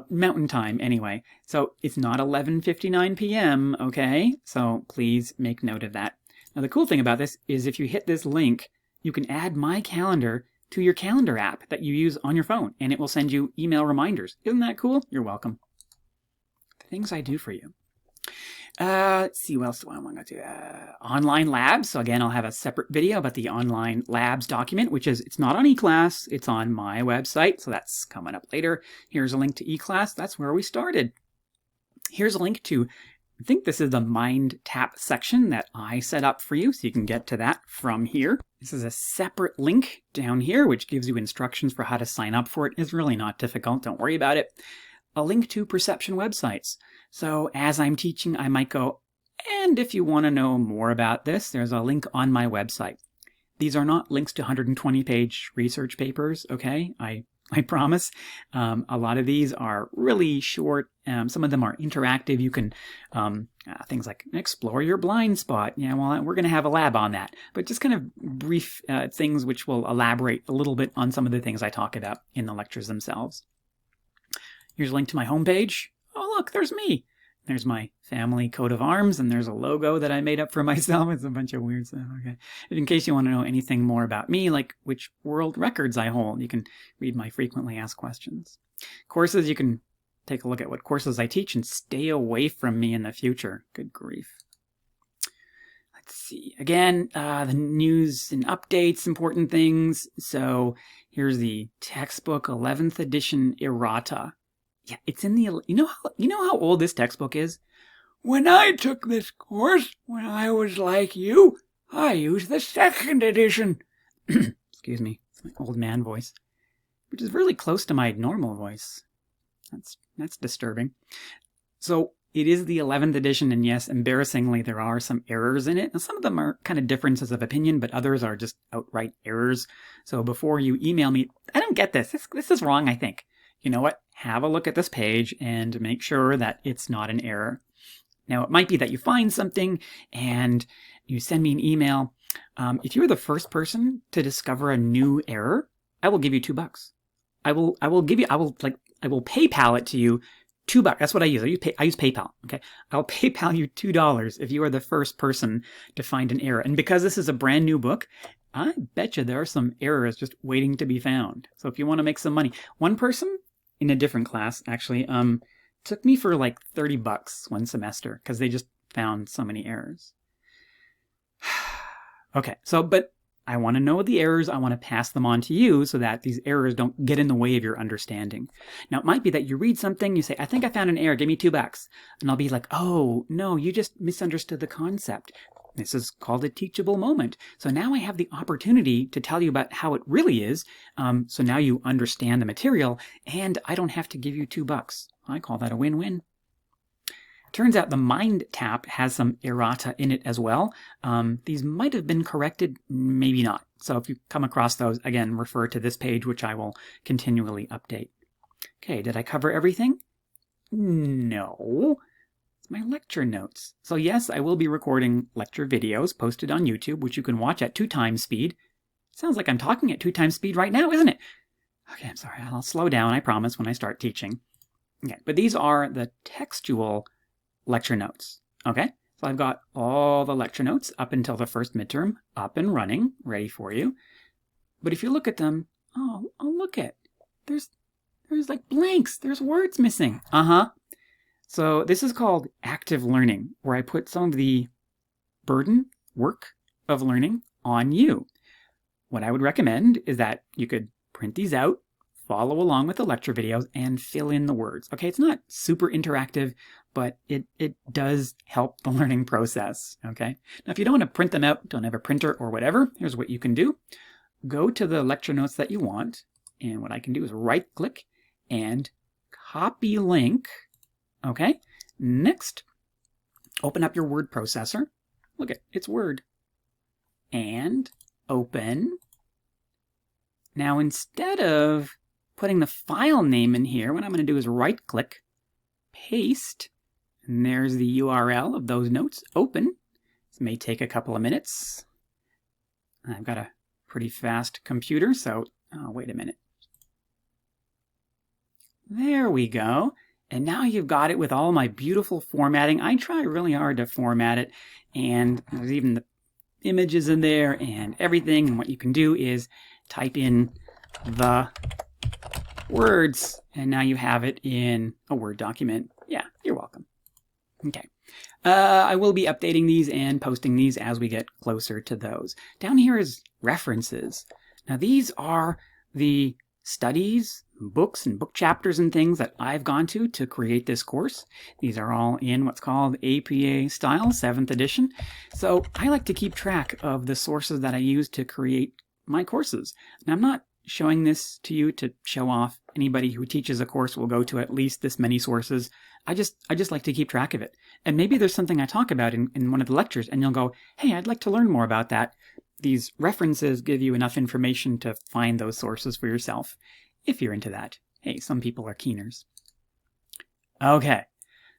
Mountain time, anyway. So it's not 11:59 p.m., okay? So please make note of that. Now, the cool thing about this is if you hit this link, you can add my calendar to your calendar app that you use on your phone, and it will send you email reminders. Isn't that cool? You're welcome. The things I do for you. Let's see, what else do I want to do? Online labs. So again, I'll have a separate video about the online labs document, which is, it's not on eClass, it's on my website. So that's coming up later. Here's a link to eClass. That's where we started. Here's a link to, I think this is the Mind Tap section that I set up for you, so you can get to that from here. This is a separate link down here, which gives you instructions for how to sign up for it. It's really not difficult. Don't worry about it. A link to perception websites. So as I'm teaching, I might go, and if you want to know more about this, there's a link on my website. These are not links to 120-page research papers, okay? I promise. A lot of these are really short. Some of them are interactive. You can, things like explore your blind spot. Yeah, well, we're going to have a lab on that. But just kind of brief things which will elaborate a little bit on some of the things I talk about in the lectures themselves. Here's a link to my homepage. Oh, look, there's me. There's my family coat of arms, and there's a logo that I made up for myself. It's a bunch of weird stuff. Okay. In case you want to know anything more about me, like which world records I hold, you can read my frequently asked questions. Courses, you can take a look at what courses I teach and stay away from me in the future. Good grief. Let's see. Again, the news and updates, important things. So here's the textbook, 11th edition errata. Yeah, it's in the, you know how old this textbook is? When I took this course, when I was like you, I used the 2nd edition. Excuse me, it's my old man voice, which is really close to my normal voice. That's disturbing. So it is the 11th edition, and yes, embarrassingly, there are some errors in it. And some of them are kind of differences of opinion, but others are just outright errors. So before you email me, I don't get this. This is wrong, I think. You know what? Have a look at this page and make sure that it's not an error. Now, it might be that you find something and you send me an email. If you're the first person to discover a new error, I will give you $2. I will PayPal it to you. $2. That's what I use. I use PayPal. Okay. I'll PayPal you $2 if you are the first person to find an error. And because this is a brand new book, I bet you there are some errors just waiting to be found. So if you want to make some money, one person in a different class actually took me for like $30 one semester because they just found so many errors. Okay, so but I want to know the errors. I want to pass them on to you so that these errors don't get in the way of your understanding. Now, it might be that you read something, you say, I think I found an error, give me $2. And I'll be like, oh, no, you just misunderstood the concept. This is called a teachable moment. So now I have the opportunity to tell you about how it really is. So now you understand the material, and I don't have to give you $2. I call that a win-win. Turns out the Mind Tap has some errata in it as well. These might have been corrected, maybe not. So if you come across those, again, refer to this page, which I will continually update. Okay, did I cover everything? No. It's my lecture notes. So yes, I will be recording lecture videos posted on YouTube, which you can watch at 2x speed. Sounds like I'm talking at 2x speed right now, isn't it? Okay, I'm sorry. I'll slow down, I promise, when I start teaching. Okay, but these are the textual lecture notes. Okay, so I've got all the lecture notes up until the first midterm up and running, ready for you. But if you look at them, oh look at, there's like blanks, there's words missing. So this is called active learning, where I put some of the work of learning on you. What I would recommend is that you could print these out, follow along with the lecture videos, and fill in the words. Okay, it's not super interactive, but it does help the learning process. Okay, now if you don't want to print them out, don't have a printer or whatever, here's what you can do. Go to the lecture notes that you want, and what I can do is right-click and copy link. Okay, next, open up your word processor. Look at it's Word. And open. Now instead of putting the file name in here, what I'm going to do is right-click, paste, and there's the URL of those notes. Open. This may take a couple of minutes. I've got a pretty fast computer, so wait a minute. There we go. And now you've got it with all my beautiful formatting. I try really hard to format it, and there's even the images in there and everything. And what you can do is type in the words, and now you have it in a Word document. Yeah, you're welcome. Okay. I will be updating these and posting these as we get closer to those. Down here is references. Now these are the studies, books and book chapters and things that I've gone to create this course. These are all in what's called APA style, 7th edition. So I like to keep track of the sources that I use to create my courses. Now I'm not showing this to you to show off. Anybody who teaches a course will go to at least this many sources. I just like to keep track of it. And maybe there's something I talk about in one of the lectures and you'll go, hey, I'd like to learn more about that. These references give you enough information to find those sources for yourself, if you're into that. Hey, some people are keeners. Okay,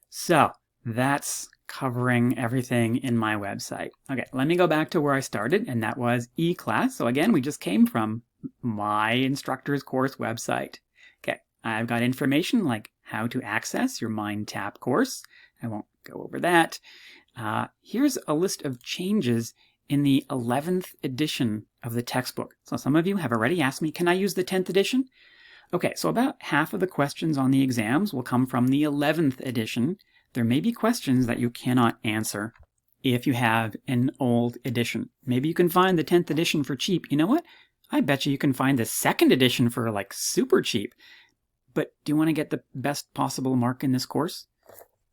so that's covering everything in my website. Okay, let me go back to where I started, and that was eClass. So again, we just came from my instructor's course website. Okay, I've got information like how to access your MindTap course. I won't go over that. Here's a list of changes in the 11th edition of the textbook. So some of you have already asked me, can I use the 10th edition? Okay, so about half of the questions on the exams will come from the 11th edition. There may be questions that you cannot answer if you have an old edition. Maybe you can find the 10th edition for cheap. You know what? I bet you can find the 2nd edition for like super cheap. But do you want to get the best possible mark in this course?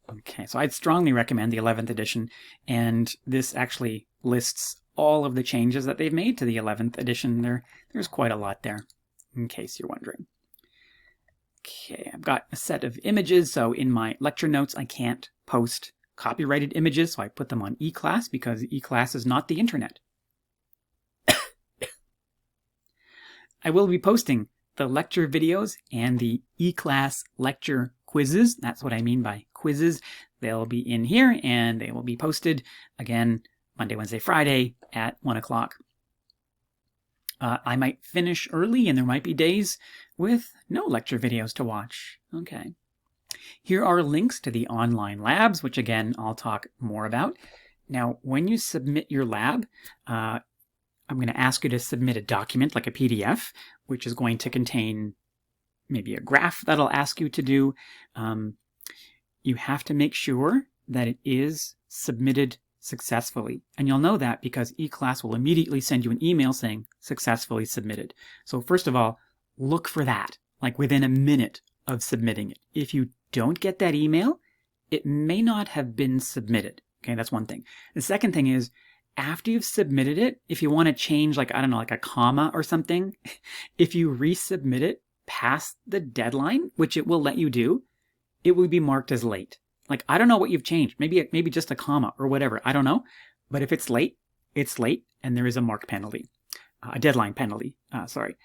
Okay, so I'd strongly recommend the 11th edition, and this actually lists all of the changes that they've made to the 11th edition. There's quite a lot there, in case you're wondering. Okay, I've got a set of images, so in my lecture notes I can't post copyrighted images, so I put them on eClass because eClass is not the internet. I will be posting the lecture videos and the eClass lecture quizzes. That's what I mean by quizzes. They'll be in here and they will be posted again Monday, Wednesday, Friday at 1 o'clock. I might finish early and there might be days with no lecture videos to watch. Okay. Here are links to the online labs, which again, I'll talk more about. Now, when you submit your lab, I'm going to ask you to submit a document like a PDF, which is going to contain maybe a graph that I'll ask you to do. You have to make sure that it is submitted successfully. And you'll know that because eClass will immediately send you an email saying successfully submitted. So first of all, look for that, like within a minute of submitting it. If you don't get that email, it may not have been submitted. Okay, that's one thing. The second thing is, after you've submitted it, if you want to change, like, I don't know, like a comma or something, if you resubmit it past the deadline, which it will let you do, it will be marked as late. Like, I don't know what you've changed. Maybe just a comma or whatever. I don't know. But if it's late, and there is a mark penalty, a deadline penalty, sorry.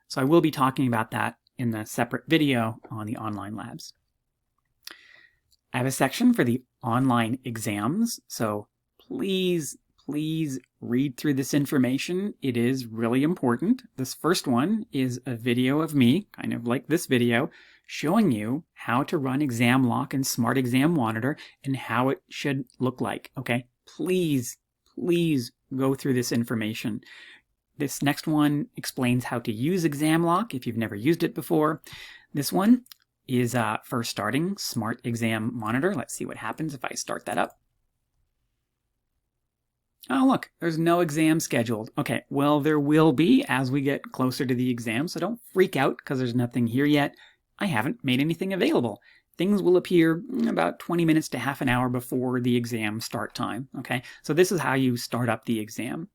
So I will be talking about that in the separate video on the online labs. I have a section for the online exams. So please read through this information. It is really important. This first one is a video of me, kind of like this video, showing you how to run ExamLock and Smart Exam Monitor and how it should look like, okay? Please go through this information. This next one explains how to use ExamLock if you've never used it before. This one is for starting Smart Exam Monitor. Let's see what happens if I start that up. Oh, look, there's no exam scheduled. Okay, well, there will be as we get closer to the exam, so don't freak out because there's nothing here yet. I haven't made anything available. Things will appear about 20 minutes to half an hour before the exam start time, okay? So this is how you start up the exam.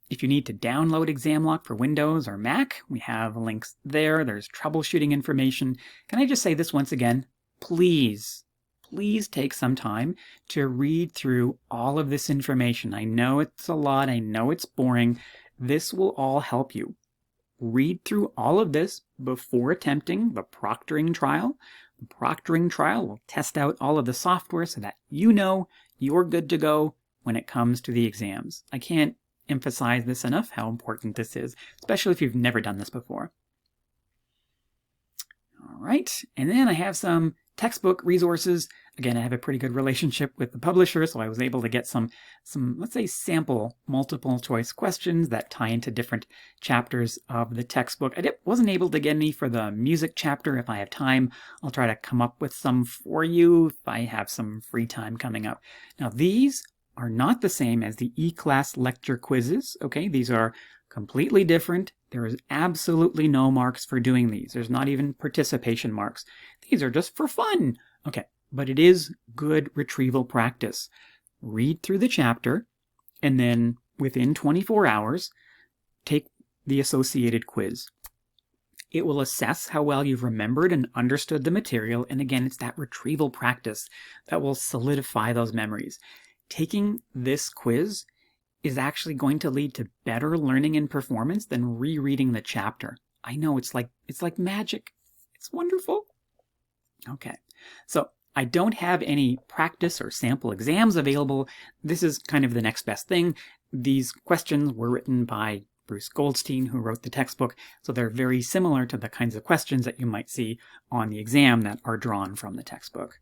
If you need to download ExamLock for Windows or Mac, we have links there. There's troubleshooting information. Can I just say this once again? Please take some time to read through all of this information. I know it's a lot. I know it's boring. This will all help you. Read through all of this before attempting the proctoring trial. The proctoring trial will test out all of the software so that you know you're good to go when it comes to the exams. I can't emphasize this enough, how important this is, especially if you've never done this before. All right, and then I have some textbook resources. Again, I have a pretty good relationship with the publisher, so I was able to get some let's say, sample multiple choice questions that tie into different chapters of the textbook. I wasn't able to get any for the music chapter. If I have time, I'll try to come up with some for you if I have some free time coming up. Now, these are not the same as the E-class lecture quizzes, okay? These are completely different. There is absolutely no marks for doing these. There's not even participation marks. These are just for fun. Okay, but it is good retrieval practice. Read through the chapter, and then within 24 hours, take the associated quiz. It will assess how well you've remembered and understood the material, and again, it's that retrieval practice that will solidify those memories. Taking this quiz is actually going to lead to better learning and performance than rereading the chapter. I know, it's like magic. It's wonderful. Okay, so I don't have any practice or sample exams available. This is kind of the next best thing. These questions were written by Bruce Goldstein, who wrote the textbook, so they're very similar to the kinds of questions that you might see on the exam that are drawn from the textbook.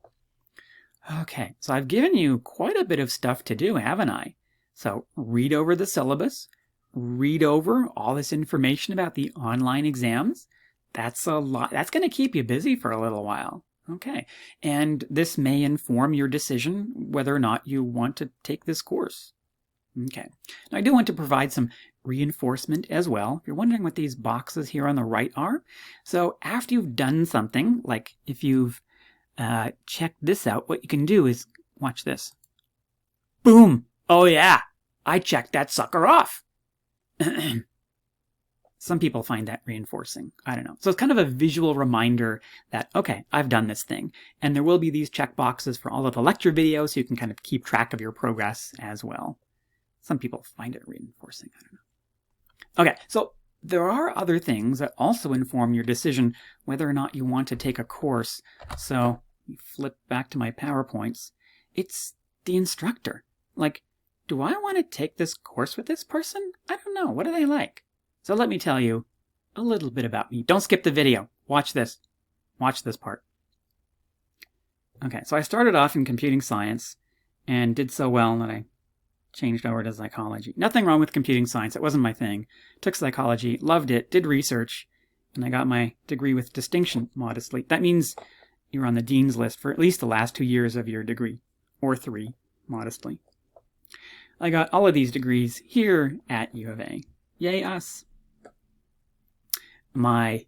Okay, so I've given you quite a bit of stuff to do, haven't I? So read over the syllabus, read over all this information about the online exams. That's a lot. That's going to keep you busy for a little while. Okay, and this may inform your decision whether or not you want to take this course. Okay, now I do want to provide some reinforcement as well. If you're wondering what these boxes here on the right are, so after you've done something, like if you've checked this out, what you can do is, watch this. Boom! Oh yeah, I checked that sucker off. Some people find that reinforcing. I don't know. So it's kind of a visual reminder that, okay, I've done this thing. And there will be these check boxes for all of the lecture videos, so you can kind of keep track of your progress as well. Some people find it reinforcing. I don't know. Okay, so there are other things that also inform your decision whether or not you want to take a course. So you flip back to my PowerPoints. It's the instructor. Like, do I want to take this course with this person? I don't know. What are they like? So let me tell you a little bit about me. Don't skip the video. Watch this. Watch this part. Okay, so I started off in computing science and did so well that I changed over to psychology. Nothing wrong with computing science. It wasn't my thing. Took psychology, loved it, did research, and I got my degree with distinction, modestly. That means you're on the dean's list for at least the last 2 years of your degree, or 3, modestly. I got all of these degrees here at U of A. Yay us! My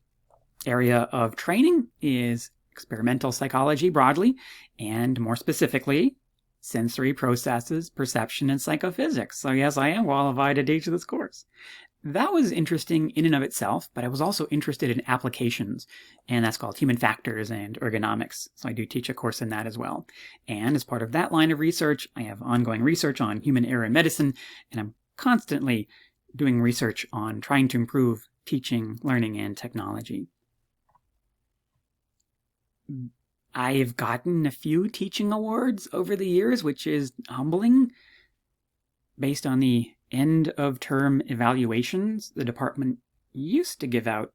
area of training is experimental psychology broadly, and more specifically, sensory processes, perception, and psychophysics. So yes, I am qualified to teach this course. That was interesting in and of itself, but I was also interested in applications, and that's called human factors and ergonomics. So I do teach a course in that as well. And as part of that line of research, I have ongoing research on human error in medicine, and I'm constantly doing research on trying to improve teaching, learning, and technology. I've gotten a few teaching awards over the years, which is humbling. Based on the end-of-term evaluations, the department used to give out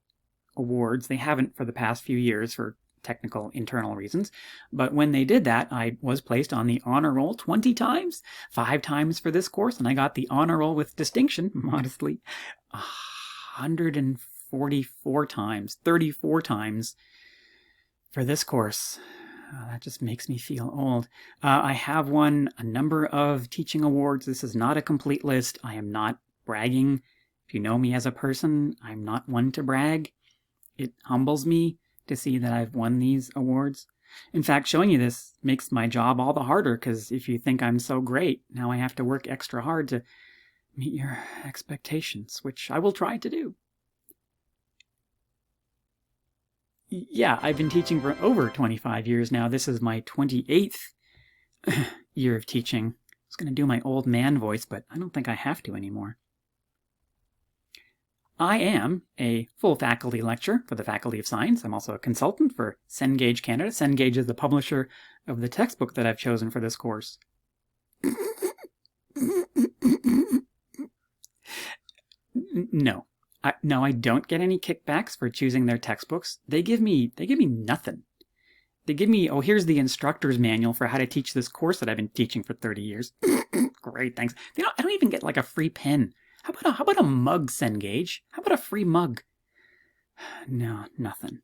awards. They haven't for the past few years for technical internal reasons. But when they did that, I was placed on the honor roll 20 times, 5 times for this course, and I got the honor roll with distinction, modestly, 144 times, 34 times for this course. That just makes me feel old. I have won a number of teaching awards. This is not a complete list. I am not bragging. If you know me as a person, I'm not one to brag. It humbles me to see that I've won these awards. In fact, showing you this makes my job all the harder, because if you think I'm so great, now I have to work extra hard to meet your expectations, which I will try to do. Yeah, I've been teaching for over 25 years now. This is my 28th year of teaching. I was going to do my old man voice, but I don't think I have to anymore. I am a full faculty lecturer for the Faculty of Science. I'm also a consultant for Cengage Canada. Cengage is the publisher of the textbook that I've chosen for this course. No. I don't get any kickbacks for choosing their textbooks. They give me nothing. They give me, oh, here's the instructor's manual for how to teach this course that I've been teaching for 30 years. Great, thanks. I don't even get like a free pen. How about a mug, Cengage? How about a free mug? No, nothing.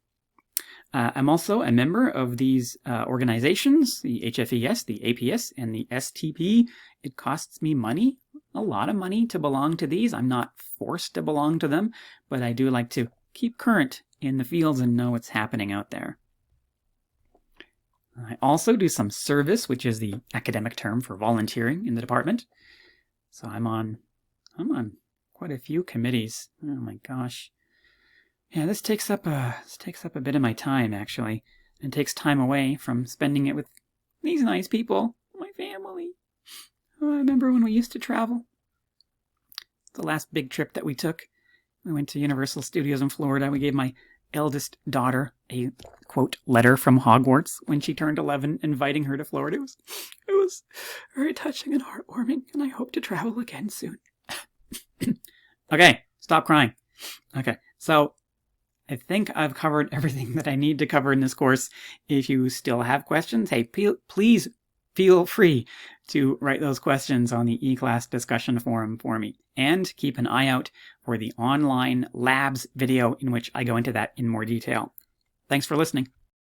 I'm also a member of these organizations, the HFES, the APS, and the STP. It costs me money, a lot of money, to belong to these. I'm not forced to belong to them, but I do like to keep current in the fields and know what's happening out there. I also do some service, which is the academic term for volunteering in the department. So I'm on quite a few committees. Oh my gosh. Yeah, this takes up a bit of my time, actually. It takes time away from spending it with these nice people, my family. Oh, I remember when we used to travel. The last big trip that we took, we went to Universal Studios in Florida. We gave my eldest daughter a, quote, letter from Hogwarts when she turned 11, inviting her to Florida. It was very touching and heartwarming, and I hope to travel again soon. Okay, stop crying. Okay, so I think I've covered everything that I need to cover in this course. If you still have questions, hey, please feel free to write those questions on the eClass discussion forum for me. And keep an eye out for the online labs video in which I go into that in more detail. Thanks for listening.